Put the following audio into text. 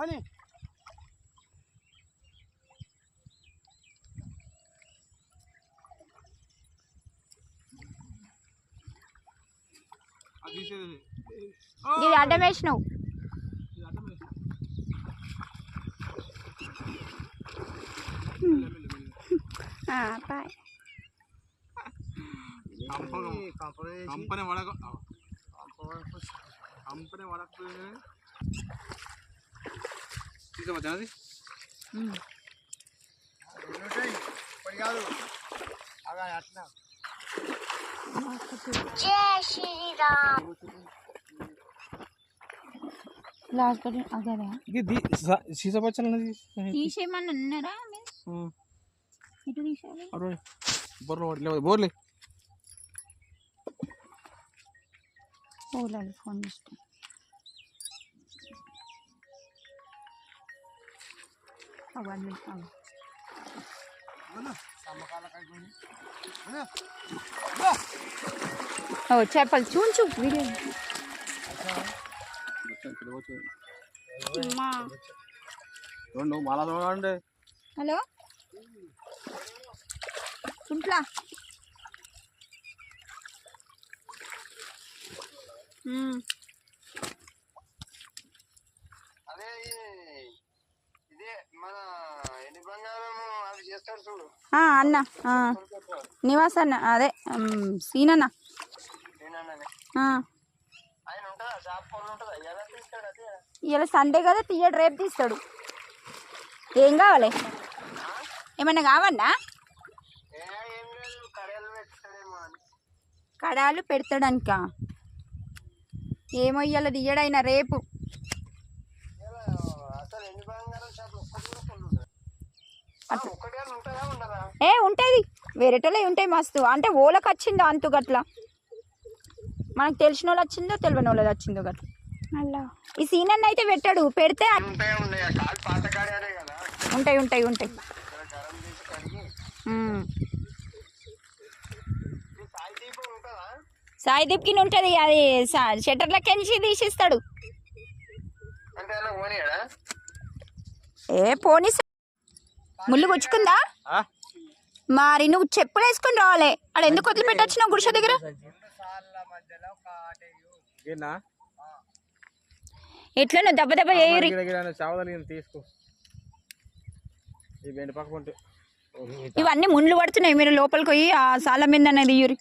పని ఇది అడ్డం వేసినావు. కంపెనీ వడకు తీసుకోవచ్చా అది కాదు అట్లా జై శ్రీరామ్. లాస్ట్ అదే సీసపచ్చలు తీసేయమని అన్నారా? ఇటు తీసేయాలి. బోర్లే పోలాలి ఫోన్ చేస్తాను. అవన్నీ చెప్పాలి చూంచు వీడియో. హలో ఇంట్లా అదే ఇదే మన ఎన్ని బంగారము అది చేస్తాడు చూడు అన్న నివాస్ అన్న అదే సీనన్న. ఆయన ఉంటుందా షాప్ పనులు ఉంటుందా ఎలా తీస్తాడు? అదే ఇలా సండే కదా తీయడు, రేపు తీస్తాడు. ఏం కావాలి? ఏమన్నా కావన్నా? ఏం లేదు కడాలు పెడతాడేమో అని. కడాలు పెడతాడనుక ఏమో ఇవాళ తీయడైనా రేపు. అసలు ఎన్ని బంగారం షాపులు ఉంటుందా ఉండదా? ఉంటుంది, వేరేటోళ్ళే ఉంటాయి మస్తు. అంటే ఓళ్ళకి వచ్చిందో అంతు గట్ల, మనకు తెలిసిన వాళ్ళు వచ్చిందో తెలియని వాళ్ళది వచ్చిందో గట్ల. అలా ఈ సీనన్న అయితే పెట్టాడు, పెడితే ఉంటాయి ఉంటాయి ఉంటాయి. సాయిదీప్కి ఉంటుంది, అది షట్టర్లకెంచి తీసిస్తాడు. పోనీ ముళ్ళు గుచ్చుకుందా? మరి నువ్వు చెప్పులు వేసుకుని రావాలి. అక్కడ ఎందుకు వదిలిపెట్టొచ్చినావు గుడిసె దగ్గర? ఎట్లా దెబ్బ దెబ్బ చేయరు. ఇవన్నీ ముండ్లు పడుతున్నాయి, మీరు లోపలికి పోయి ఆ సాల మీద అనేది ఇయ్యూరి.